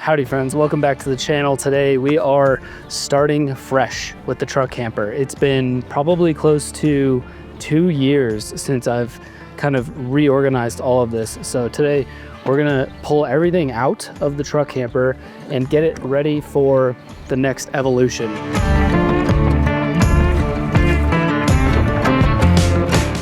Howdy friends, welcome back to the channel. Today we are starting fresh with the truck camper. It's been probably close to 2 years since I've kind of reorganized all of this. So today we're gonna pull everything out of the truck camper and get it ready for the next evolution.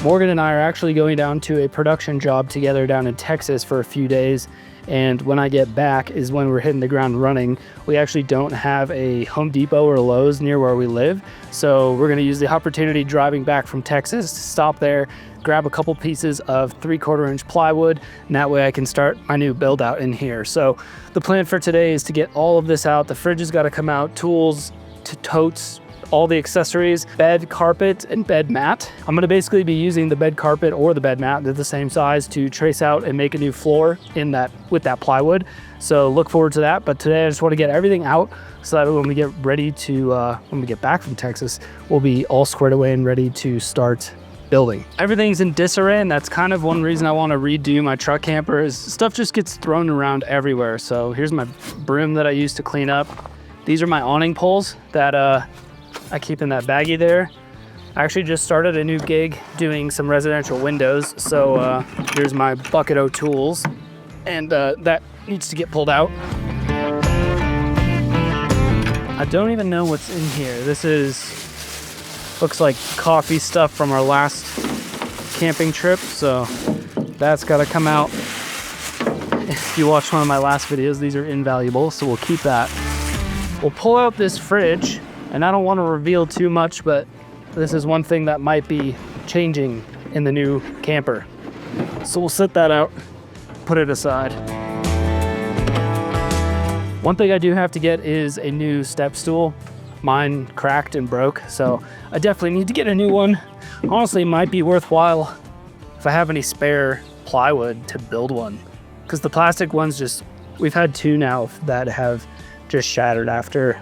Morgan and I are actually going down to a production job together down in Texas for a few days. And when I get back is when we're hitting the ground running. We actually don't have a Home Depot or Lowe's near where we live. So we're gonna use the opportunity driving back from Texas to stop there, grab a couple pieces of 3/4 inch plywood, and that way I can start my new build out in here. So the plan for today is to get all of this out. The fridge has gotta come out, tools, totes, all the accessories, bed, carpet, and bed mat. I'm gonna basically be using the bed carpet or the bed mat, they're the same size, to trace out and make a new floor in that with that plywood. So look forward to that. But today I just wanna get everything out so that when we get ready to, when we get back from Texas, we'll be all squared away and ready to start building. Everything's in disarray, and that's kind of one reason I wanna redo my truck camper is stuff just gets thrown around everywhere. So here's my broom that I used to clean up. These are my awning poles that I keep in that baggie there. I actually just started a new gig doing some residential windows. So here's my bucket of tools, and that needs to get pulled out. I don't even know what's in here. This looks like coffee stuff from our last camping trip. So that's gotta come out. If you watched one of my last videos, these are invaluable. So we'll keep that. We'll pull out this fridge. And I don't want to reveal too much, but this is one thing that might be changing in the new camper. So we'll set that out, put it aside. One thing I do have to get is a new step stool. Mine cracked and broke, so I definitely need to get a new one. Honestly, it might be worthwhile if I have any spare plywood to build one. Because the plastic ones we've had two now that have just shattered after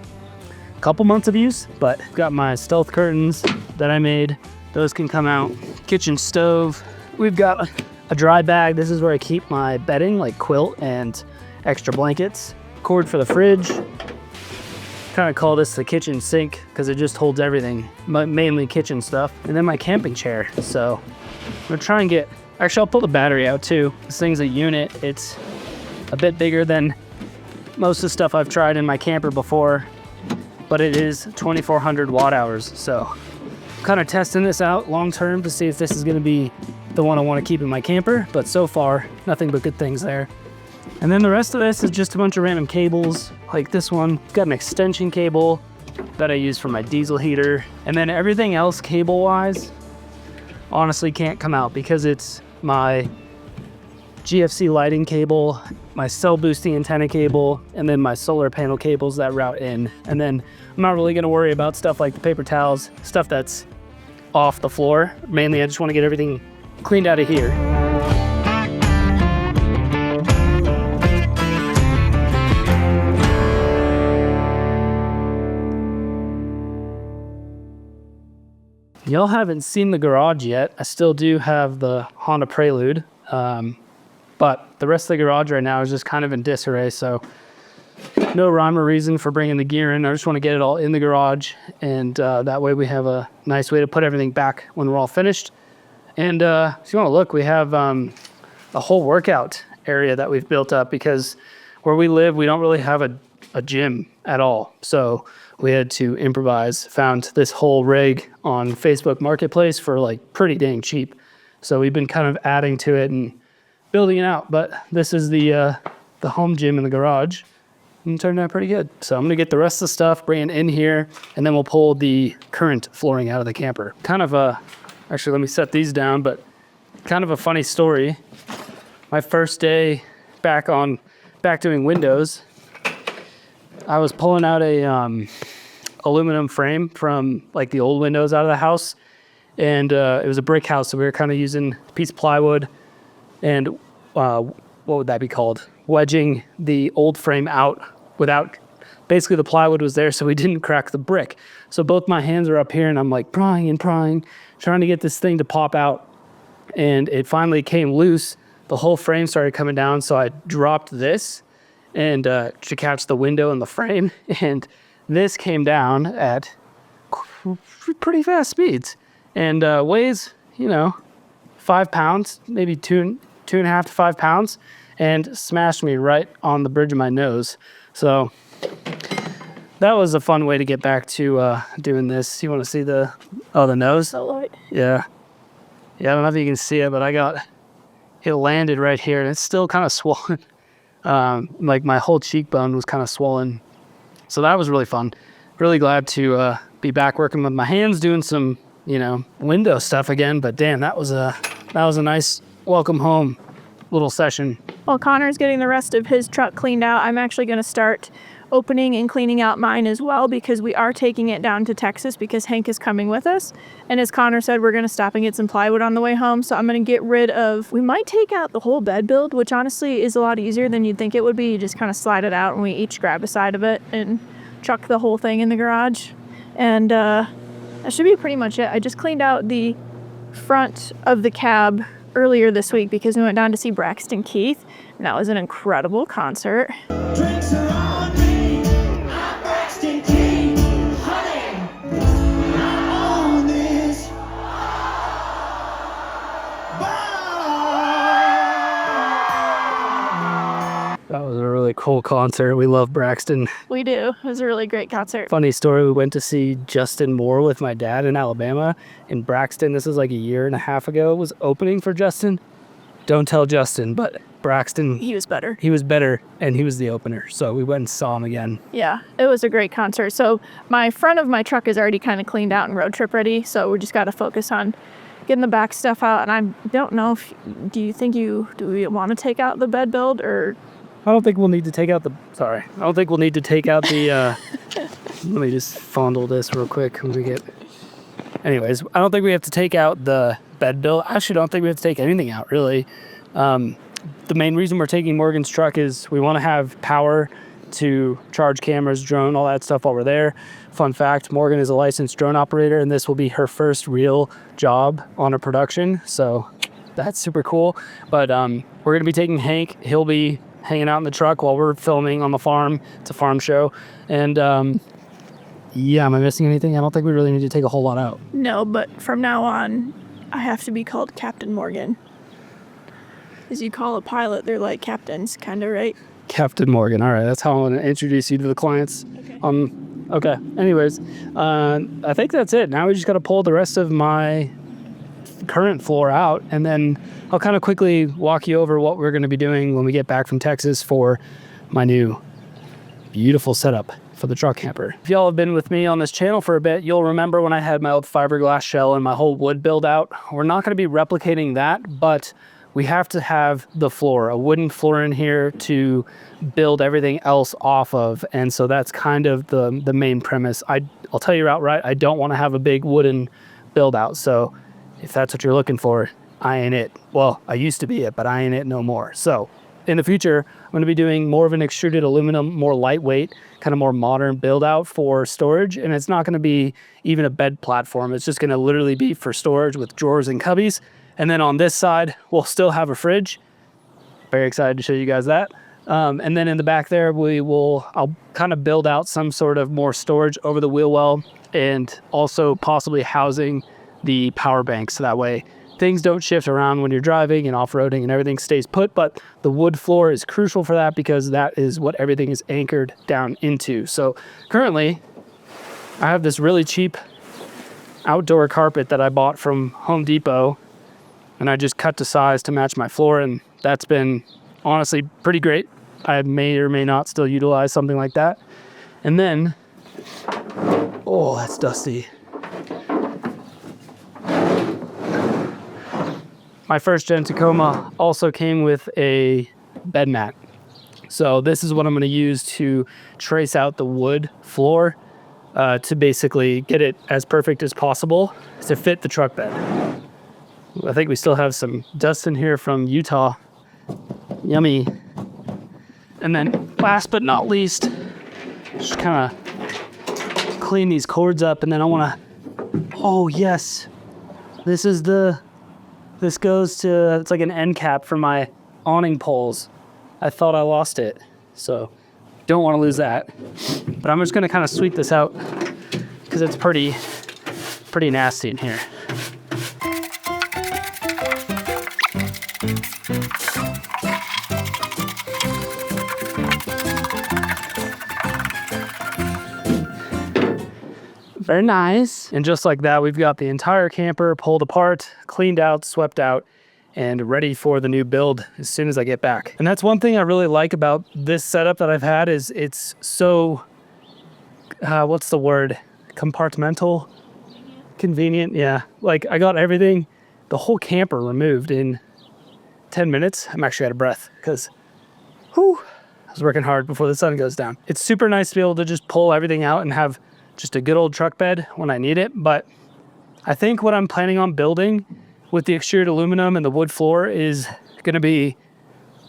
couple months of use. But I've got my stealth curtains that I made. Those can come out. Kitchen stove. We've got a dry bag. This is where I keep my bedding, like quilt and extra blankets. Cord for the fridge. Kind of call this the kitchen sink because it just holds everything, mainly kitchen stuff. And then my camping chair. So I'm gonna try and actually I'll pull the battery out too. This thing's a unit. It's a bit bigger than most of the stuff I've tried in my camper before, but it is 2,400 watt hours. So I'm kind of testing this out long term to see if this is gonna be the one I wanna keep in my camper, but so far, nothing but good things there. And then the rest of this is just a bunch of random cables, like this one. Got an extension cable that I use for my diesel heater. And then everything else cable-wise, honestly can't come out because it's my GFC lighting cable, my cell boosting antenna cable, and then my solar panel cables that route in. And then I'm not really gonna worry about stuff like the paper towels, stuff that's off the floor. Mainly I just wanna get everything cleaned out of here. Y'all haven't seen the garage yet. I still do have the Honda Prelude. But the rest of the garage right now is just kind of in disarray, so no rhyme or reason for bringing the gear in. I just want to get it all in the garage, and that way we have a nice way to put everything back when we're all finished. And if you want to look, we have a whole workout area that we've built up because where we live, we don't really have a gym at all. So we had to improvise, found this whole rig on Facebook Marketplace for like pretty dang cheap. So we've been kind of adding to it and building it out, but this is the home gym in the garage, and it turned out pretty good. So I'm gonna get the rest of the stuff, bring it in here, and then we'll pull the current flooring out of the camper. Kind of actually let me set these down, but kind of a funny story. My first day back doing windows, I was pulling out a aluminum frame from like the old windows out of the house, and it was a brick house, so we were kind of using a piece of plywood and what would that be called? Wedging the old frame out without, basically the plywood was there so we didn't crack the brick. So both my hands are up here and I'm like prying, trying to get this thing to pop out. And it finally came loose. The whole frame started coming down, so I dropped this and to catch the window and the frame. And this came down at pretty fast speeds and weighs, 5 pounds, maybe two and a half to 5 pounds, and smashed me right on the bridge of my nose. So that was a fun way to get back to doing this. You want to see the nose? So light. Yeah. I don't know if you can see it, but it landed right here, and it's still kind of swollen. Like my whole cheekbone was kind of swollen. So that was really fun. Really glad to be back working with my hands, doing some, window stuff again. But damn, that was a nice welcome home little session. While Connor's getting the rest of his truck cleaned out, I'm actually going to start opening and cleaning out mine as well, because we are taking it down to Texas because Hank is coming with us. And as Connor said, we're going to stop and get some plywood on the way home. So I'm going to get rid of, we might take out the whole bed build, which honestly is a lot easier than you'd think it would be. You just kind of slide it out and we each grab a side of it and chuck the whole thing in the garage. And that should be pretty much it. I just cleaned out the front of the cab earlier this week because we went down to see Braxton Keith, and that was an incredible concert. Drinks are on me. I'm Braxton King. Honey, I own this bar. That was a really cool concert. We love Braxton. We do. It was a really great concert. Funny story, we went to see Justin Moore with my dad in Alabama. In Braxton, this was like a year and a half ago, was opening for Justin. Don't tell Justin, but Braxton... He was better. He was better, and he was the opener. So we went and saw him again. Yeah, it was a great concert. So my front of my truck is already kind of cleaned out and road trip ready. So we just got to focus on getting the back stuff out. And I don't know if... do we want to take out the bed build or... I don't think we'll need to take out the... Sorry. I don't think we'll need to take out the... let me just fondle this real quick when we get... Anyways, I don't think we have to take out the bed build. I actually don't think we have to take anything out, really. The main reason we're taking Morgan's truck is we want to have power to charge cameras, drone, all that stuff while we're there. Fun fact, Morgan is a licensed drone operator, and this will be her first real job on a production. So that's super cool. But we're going to be taking Hank. He'll be hanging out in the truck while we're filming on the farm. It's a farm show. And yeah, am I missing anything? I don't think we really need to take a whole lot out. No, but from now on, I have to be called Captain Morgan. As you call a pilot, they're like captains, kind of, right? Captain Morgan. All right, that's how I'm going to introduce you to the clients. Okay. Okay. Anyways, I think that's it. Now we just got to pull the rest of my current floor out, and then I'll kind of quickly walk you over what we're going to be doing when we get back from Texas for my new beautiful setup for the truck camper. If y'all have been with me on this channel for a bit, you'll remember when I had my old fiberglass shell and my whole wood build out. We're not going to be replicating that, but we have to have the floor, a wooden floor in here to build everything else off of. And so that's kind of the main premise. I'll tell you outright, I don't want to have a big wooden build out. So if that's what you're looking for, I ain't it. Well, I used to be it, but I ain't it no more. So in the future, I'm going to be doing more of an extruded aluminum, more lightweight, kind of more modern build out for storage. And it's not going to be even a bed platform. It's just going to literally be for storage with drawers and cubbies. And then on this side, we'll still have a fridge. Very excited to show you guys that. And then in the back there, I'll kind of build out some sort of more storage over the wheel well, and also possibly housing the power bank. So that way things don't shift around when you're driving and off-roading and everything stays put. But the wood floor is crucial for that because that is what everything is anchored down into. So currently I have this really cheap outdoor carpet that I bought from Home Depot, and I just cut to size to match my floor, and that's been honestly pretty great. I may or may not still utilize something like that. And then, oh, that's dusty. My first gen Tacoma also came with a bed mat. So this is what I'm going to use to trace out the wood floor to basically get it as perfect as possible to fit the truck bed. I think we still have some dust in here from Utah. Yummy. And then last but not least, just kind of clean these cords up, and then I want to, oh yes, this goes to, it's like an end cap for my awning poles. I thought I lost it. So don't want to lose that. But I'm just going to kind of sweep this out because it's pretty nasty in here. Very nice. And just like that, we've got the entire camper pulled apart, cleaned out, swept out, and ready for the new build as soon as I get back. And that's one thing I really like about this setup that I've had is it's so, what's the word? Compartmental? Convenient, yeah. Like I got everything, the whole camper removed in 10 minutes. I'm actually out of breath because, I was working hard before the sun goes down. It's super nice to be able to just pull everything out and have just a good old truck bed when I need it. But I think what I'm planning on building with the extruded aluminum and the wood floor is going to be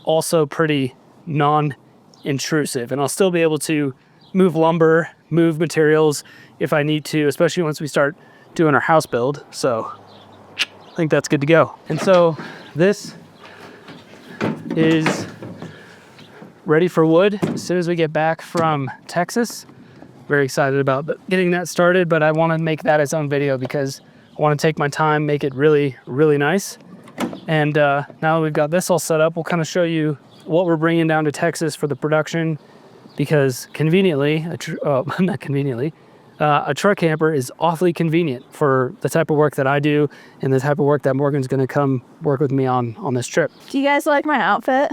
also pretty non-intrusive, and I'll still be able to move lumber, move materials if I need to, especially once we start doing our house build. So I think that's good to go. And so this is ready for wood as soon as we get back from Texas. Very excited about getting that started, but I want to make that its own video because I want to take my time, make it really, really nice. And now that we've got this all set up, we'll kind of show you what we're bringing down to Texas for the production, because conveniently, not conveniently, a truck camper is awfully convenient for the type of work that I do and the type of work that Morgan's going to come work with me on this trip. Do you guys like my outfit?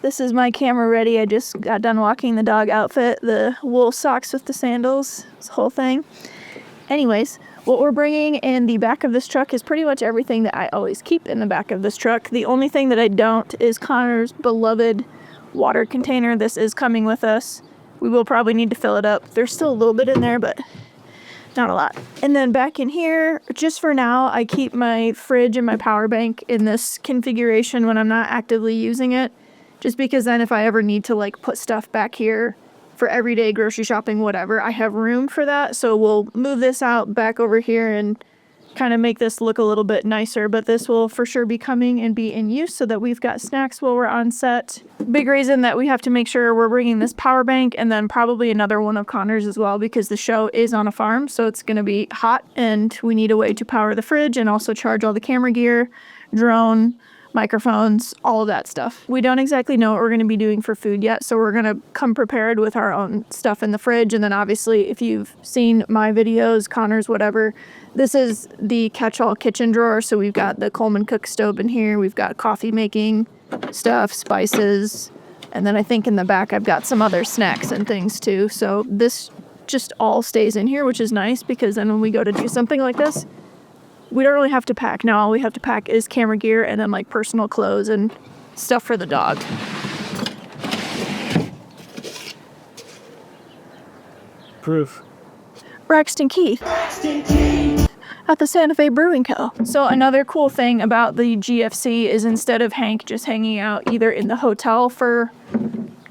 This is my camera ready. I just got done walking the dog outfit, the wool socks with the sandals, this whole thing. Anyways, what we're bringing in the back of this truck is pretty much everything that I always keep in the back of this truck. The only thing that I don't is Connor's beloved water container. This is coming with us. We will probably need to fill it up. There's still a little bit in there, but not a lot. And then back in here, just for now, I keep my fridge and my power bank in this configuration when I'm not actively using it. Just because then if I ever need to like put stuff back here for everyday grocery shopping, whatever, I have room for that. So we'll move this out back over here and kind of make this look a little bit nicer. But this will for sure be coming and be in use so that we've got snacks while we're on set. Big reason that we have to make sure we're bringing this power bank and then probably another one of Connor's as well, because the show is on a farm. So it's going to be hot and we need a way to power the fridge and also charge all the camera gear, drone, microphones, all of that stuff. We don't exactly know what we're going to be doing for food yet, so we're going to come prepared with our own stuff in the fridge. And then obviously, if you've seen my videos, Connor's, whatever, this is the catch-all kitchen drawer. So we've got the Coleman cook stove in here. We've got coffee making stuff, spices, and then I think in the back I've got some other snacks and things too. So this just all stays in here, which is nice because then when we go to do something like this, we don't really have to pack. Now all we have to pack is camera gear and then like personal clothes and stuff for the dog. Proof. Braxton Keith at the Santa Fe Brewing Co. So another cool thing about the GFC is instead of Hank just hanging out either in the hotel for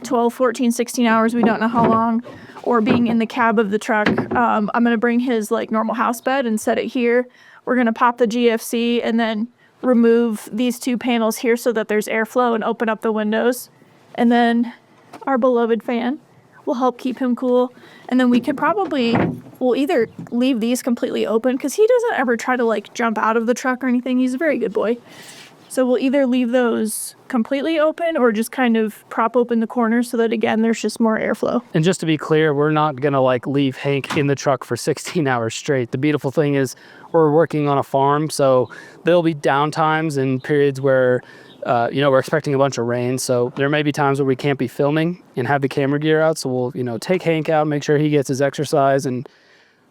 12, 14, 16 hours, we don't know how long, or being in the cab of the truck, I'm going to bring his like normal house bed and set it here. We're going to pop the GFC and then remove these two panels here so that there's airflow and open up the windows. And then our beloved fan will help keep him cool. And then we could we'll either leave these completely open because he doesn't ever try to like jump out of the truck or anything. He's a very good boy. So we'll either leave those completely open or just kind of prop open the corners so that, again, there's just more airflow. And just to be clear, we're not going to like leave Hank in the truck for 16 hours straight. The beautiful thing is we're working on a farm, so there'll be down times and periods where, we're expecting a bunch of rain. So there may be times where we can't be filming and have the camera gear out. So we'll, take Hank out, make sure he gets his exercise and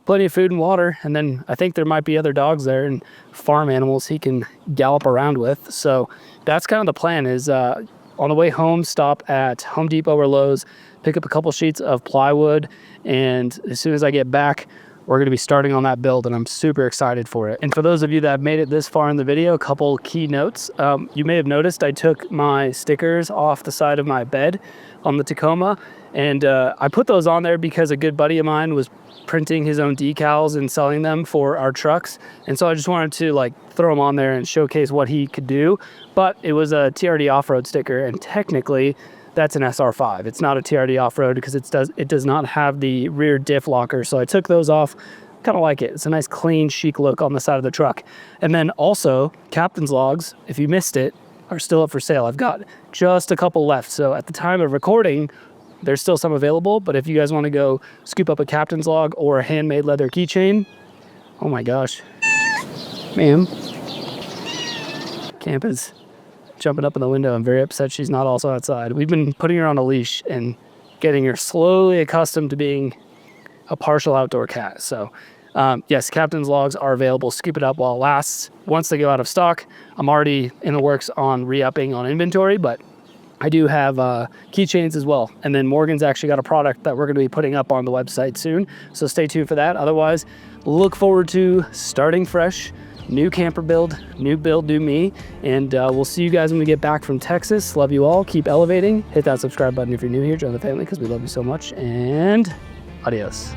plenty of food and water. And then I think there might be other dogs there and farm animals he can gallop around with. So that's kind of the plan is on the way home, stop at Home Depot or Lowe's, pick up a couple sheets of plywood. And as soon as I get back, we're going to be starting on that build, and I'm super excited for it. And for those of you that have made it this far in the video, a couple key notes. You may have noticed I took my stickers off the side of my bed on the Tacoma, and I put those on there because a good buddy of mine was printing his own decals and selling them for our trucks. And so I just wanted to throw them on there and showcase what he could do. But it was a TRD off-road sticker, and technically that's an SR5. It's not a TRD off-road because it does not have the rear diff locker. So I took those off. Kind of like it. It's a nice clean chic look on the side of the truck. And then also captain's logs, if you missed it, are still up for sale. I've got just a couple left. So at the time of recording, there's still some available, but if you guys want to go scoop up a captain's log or a handmade leather keychain, oh my gosh, ma'am, Camp is jumping up in the window. I'm very upset she's not also outside. We've been putting her on a leash and getting her slowly accustomed to being a partial outdoor cat. So yes, captain's logs are available. Scoop it up while it lasts. Once they go out of stock, I'm already in the works on re-upping on inventory, but I do have keychains as well. And then Morgan's actually got a product that we're going to be putting up on the website soon. So stay tuned for that. Otherwise, look forward to starting fresh, new camper build, new me. And we'll see you guys when we get back from Texas. Love you all. Keep elevating. Hit that subscribe button if you're new here. Join the family because we love you so much. And adios.